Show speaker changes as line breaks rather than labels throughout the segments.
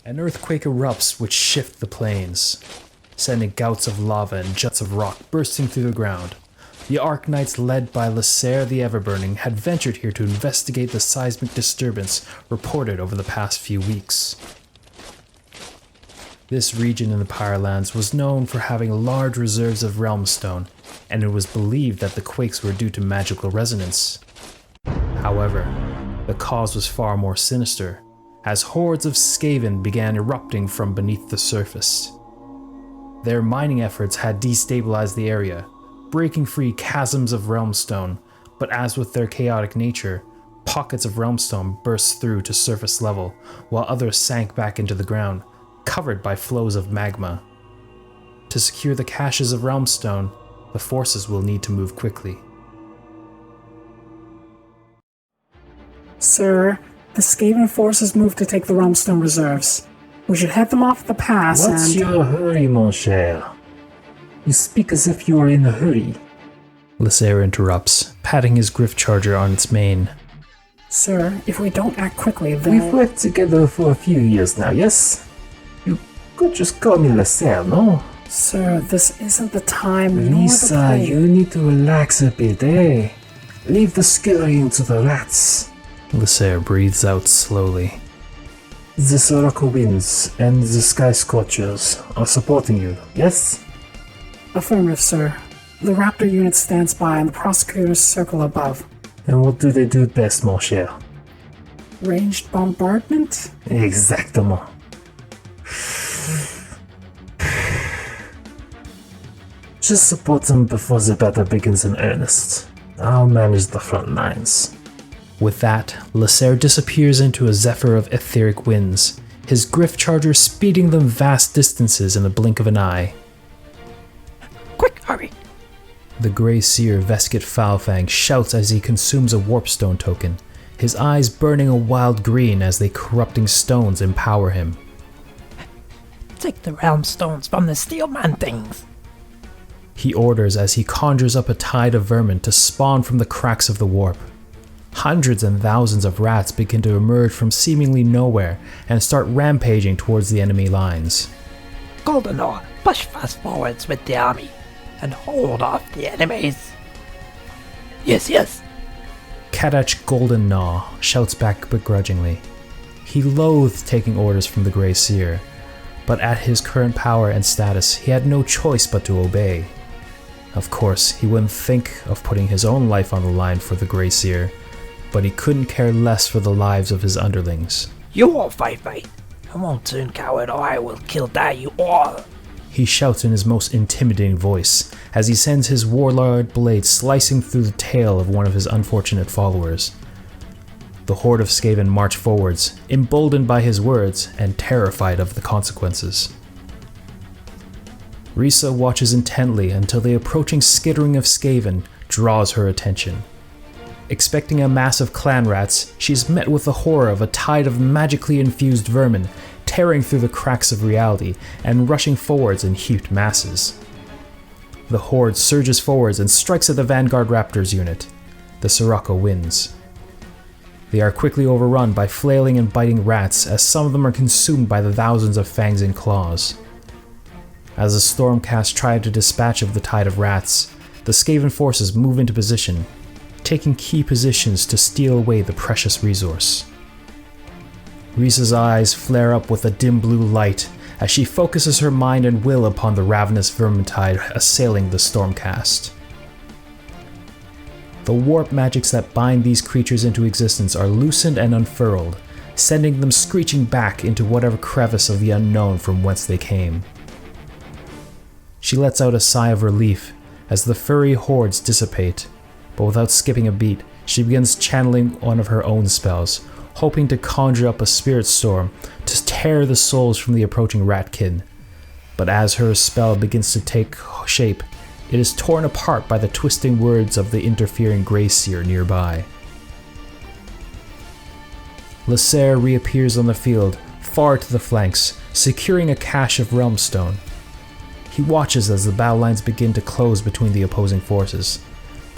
An earthquake erupts which shift the plains, sending gouts of lava and juts of rock bursting through the ground. The Archknights led by Lasair the Everburning had ventured here to investigate the seismic disturbance reported over the past few weeks. This region in the Pyrelands was known for having large reserves of realmstone, and it was believed that the quakes were due to magical resonance. However, the cause was far more sinister, as hordes of Skaven began erupting from beneath the surface. Their mining efforts had destabilized the area, breaking free chasms of realmstone, but as with their chaotic nature, pockets of realmstone burst through to surface level, while others sank back into the ground, covered by flows of magma. To secure the caches of realmstone, the forces will need to move quickly.
Sir, the Skaven forces moved to take the realmstone reserves. We should head them off at the pass
What's your hurry, mon cher? You speak as if you are in a hurry.
Lasair interrupts, patting his griff charger on its mane.
Sir, if we don't act quickly, then...
We've worked together for a few years now, yes? You could just call me Lasair, no?
Sir, this isn't the time nor the
Lisa,
place.
you need to relax a bit, eh? Leave the scurrying to the rats.
Lasair breathes out slowly.
The Sirocco winds and the Sky Scorchers are supporting you, yes?
Affirmative, sir. The Raptor unit stands by and the prosecutors circle above.
And what do they do best, mon cher?
Ranged bombardment?
Exactement. Just support them before the battle begins in earnest. I'll manage the front lines.
With that, Lasair disappears into a zephyr of etheric winds, his griff charger speeding them vast distances in the blink of an eye.
Quick, hurry!
The Grey Seer Veskit Foulfang shouts as he consumes a warpstone token, his eyes burning a wild green as the corrupting stones empower him.
Take the realm stones from the steel man things!
He orders as he conjures up a tide of vermin to spawn from the cracks of the warp. Hundreds and thousands of rats begin to emerge from seemingly nowhere and start rampaging towards the enemy lines.
Golden Ore, push fast forwards with the army and hold off the enemies. Yes, yes.
Kadach Golden Gnaw shouts back begrudgingly. He loathed taking orders from the Grey Seer, but at his current power and status, he had no choice but to obey. Of course, he wouldn't think of putting his own life on the line for the Grey Seer, but he couldn't care less for the lives of his underlings.
You all fight me. I won't soon, coward, or I will kill you all.
He shouts in his most intimidating voice as he sends his warlord blade slicing through the tail of one of his unfortunate followers. The horde of Skaven march forwards, emboldened by his words and terrified of the consequences. Risa watches intently until the approaching skittering of Skaven draws her attention. Expecting a mass of clan rats, she's met with the horror of a tide of magically infused vermin tearing through the cracks of reality and rushing forwards in huge masses. The horde surges forwards and strikes at the Vanguard Raptors unit. The Sirocco wins. They are quickly overrun by flailing and biting rats as some of them are consumed by the thousands of fangs and claws. As the Stormcast try to dispatch of the tide of rats, the Skaven forces move into position, taking key positions to steal away the precious resource. Risa's eyes flare up with a dim blue light as she focuses her mind and will upon the ravenous vermintide assailing the Stormcast. The warp magics that bind these creatures into existence are loosened and unfurled, sending them screeching back into whatever crevice of the unknown from whence they came. She lets out a sigh of relief as the furry hordes dissipate, but without skipping a beat, she begins channeling one of her own spells, hoping to conjure up a spirit storm to tear the souls from the approaching ratkin. But as her spell begins to take shape, it is torn apart by the twisting words of the interfering Grey Seer nearby. Lasair reappears on the field, far to the flanks, securing a cache of realmstone. He watches as the battle lines begin to close between the opposing forces.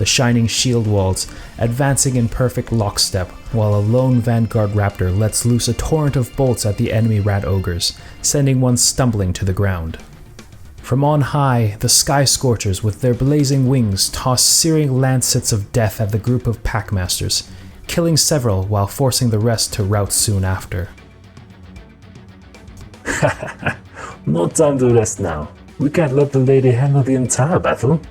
the shining shield walls advancing in perfect lockstep, while a lone vanguard raptor lets loose a torrent of bolts at the enemy rat ogres, sending one stumbling to the ground. From on high, the sky scorchers with their blazing wings toss searing lancets of death at the group of packmasters, killing several while forcing the rest to rout soon after.
No time to rest now. We can't let the lady handle the entire battle,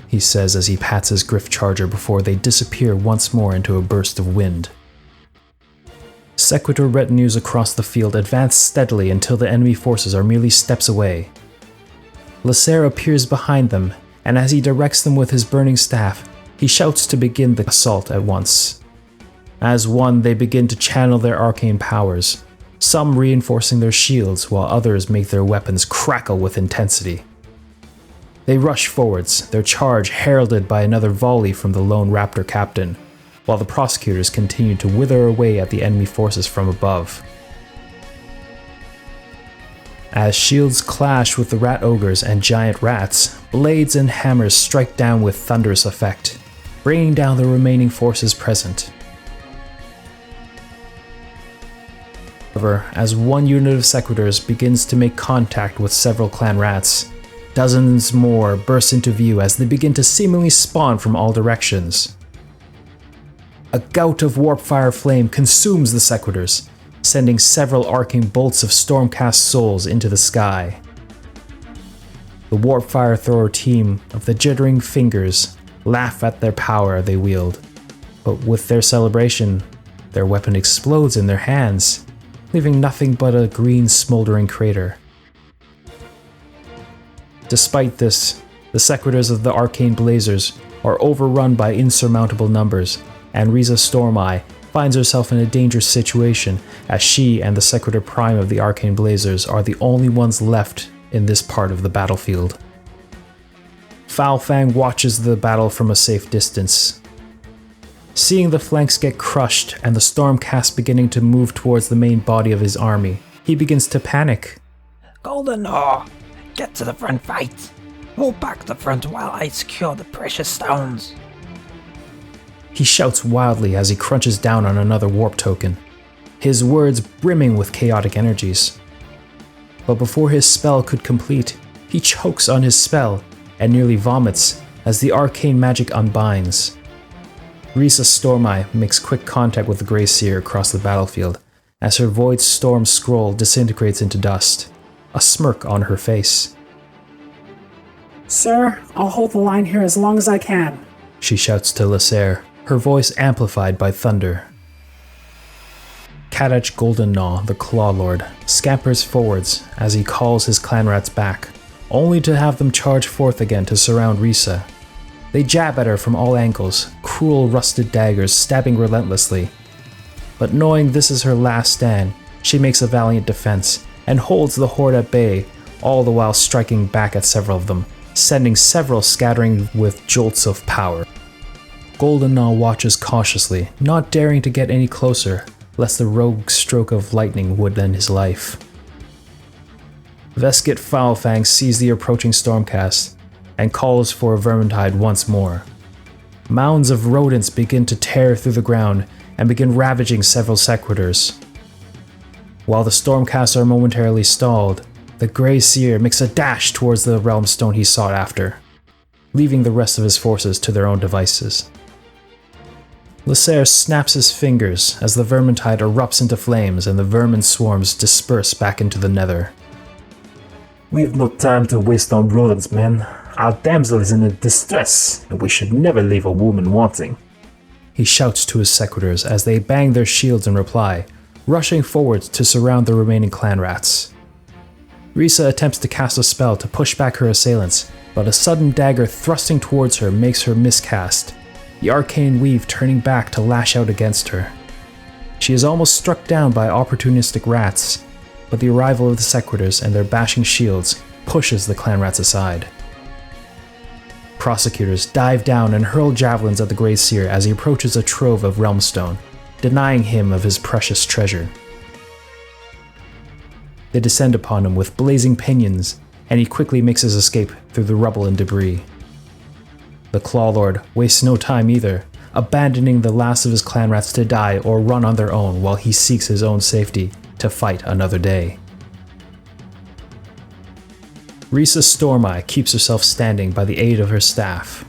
he says as he pats his Griff Charger before they disappear once more into a burst of wind. Sequitur retinues across the field advance steadily until the enemy forces are merely steps away. Lasair appears behind them, and as he directs them with his burning staff, he shouts to begin the assault at once. As one, they begin to channel their arcane powers, some reinforcing their shields while others make their weapons crackle with intensity. They rush forwards, their charge heralded by another volley from the lone raptor captain, while the prosecutors continue to wither away at the enemy forces from above. As shields clash with the rat ogres and giant rats, blades and hammers strike down with thunderous effect, bringing down the remaining forces present. However, as one unit of sequiturs begins to make contact with several clan rats, dozens more burst into view as they begin to seemingly spawn from all directions. A gout of warp fire flame consumes the sequiturs, sending several arcing bolts of Stormcast souls into the sky. The warp fire thrower team of the jittering fingers laugh at their power they wield, but with their celebration, their weapon explodes in their hands, leaving nothing but a green smoldering crater. Despite this, the sequiturs of the arcane blazers are overrun by insurmountable numbers, and Riza Stormeye finds herself in a dangerous situation as she and the sequitur prime of the arcane blazers are the only ones left in this part of the battlefield. Foulfang watches the battle from a safe distance. Seeing the flanks get crushed and the Stormcast beginning to move towards the main body of his army, he begins to panic.
Golden Ore, get to the front fight. Move back to the front while I secure the precious stones.
He shouts wildly as he crunches down on another warp token, his words brimming with chaotic energies. But before his spell could complete, he chokes on his spell and nearly vomits as the arcane magic unbinds. Riza Stormeye makes quick contact with the Grey Seer across the battlefield as her Void Storm scroll disintegrates into dust, a smirk on her face.
Sir, I'll hold the line here as long as I can,
she shouts to Lasair, her voice amplified by thunder. Kadach Goldennaw, the Claw Lord, scampers forwards as he calls his clan rats back, only to have them charge forth again to surround Riza. They jab at her from all angles, cruel rusted daggers stabbing relentlessly. But knowing this is her last stand, she makes a valiant defense and holds the horde at bay, all the while striking back at several of them, sending several scattering with jolts of power. Goldennaw watches cautiously, not daring to get any closer, lest the rogue stroke of lightning would end his life. Veskit Foulfang sees the approaching Stormcast and calls for Vermintide once more. Mounds of rodents begin to tear through the ground and begin ravaging several sequiturs. While the Stormcasts are momentarily stalled, the Grey Seer makes a dash towards the realmstone he sought after, leaving the rest of his forces to their own devices. Lasair snaps his fingers as the Vermintide erupts into flames and the vermin swarms disperse back into the nether.
We've no time to waste on rodents, man. Our damsel is in distress, and we should never leave a woman wanting.
He shouts to his sequiturs as they bang their shields in reply, rushing forward to surround the remaining clan rats. Riza attempts to cast a spell to push back her assailants, but a sudden dagger thrusting towards her makes her miscast, the arcane weave turning back to lash out against her. She is almost struck down by opportunistic rats, but the arrival of the sequiturs and their bashing shields pushes the clan rats aside. Prosecutors dive down and hurl javelins at the Grey Seer as he approaches a trove of realmstone, denying him of his precious treasure. They descend upon him with blazing pinions, and he quickly makes his escape through the rubble and debris. The Clawlord wastes no time either, abandoning the last of his clan rats to die or run on their own while he seeks his own safety to fight another day. Risa Stormeye keeps herself standing by the aid of her staff,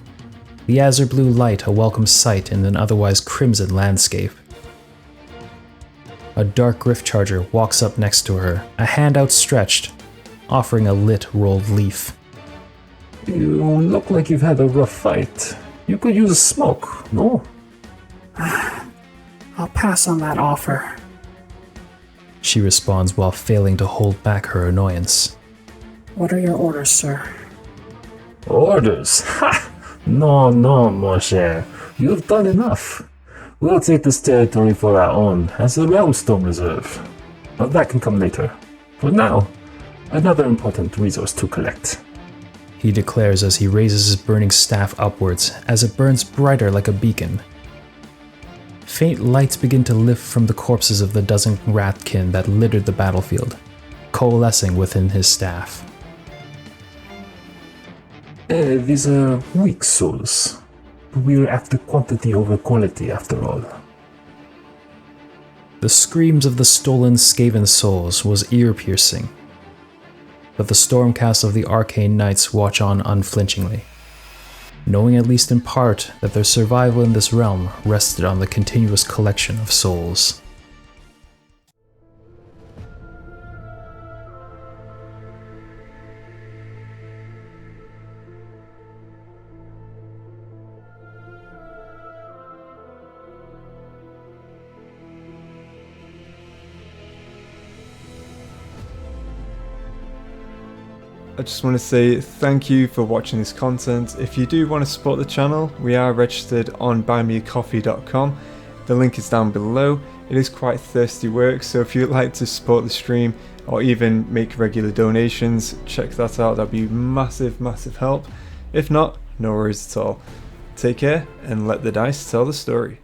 the azure blue light a welcome sight in an otherwise crimson landscape. A dark Griff Charger walks up next to her, a hand outstretched, offering a lit rolled leaf.
You look like you've had a rough fight. You could use a smoke, no?
I'll pass on that offer.
She responds while failing to hold back her annoyance.
What are your orders, sir?
Orders? Ha! No, mon cher. You've done enough. We'll take this territory for our own as a realmstone reserve. But that can come later. For now, another important resource to collect. He declares as he raises his burning staff upwards as it burns brighter like a beacon. Faint lights begin to lift from the corpses of the dozen ratkin that littered the battlefield, coalescing within his staff. These are weak souls. We're after quantity over quality after all. The screams of the stolen Skaven souls was ear-piercing, but the Stormcast of the Arcane Knights watch on unflinchingly, knowing at least in part that their survival in this realm rested on the continuous collection of souls.
I just want to say thank you for watching this content. If you do want to support the channel, we are registered on buymeacoffee.com. The link is down below. It is quite thirsty work, so if you'd like to support the stream or even make regular donations, check that out. That'd be massive help. If not, no worries at all. Take care and let the dice tell the story.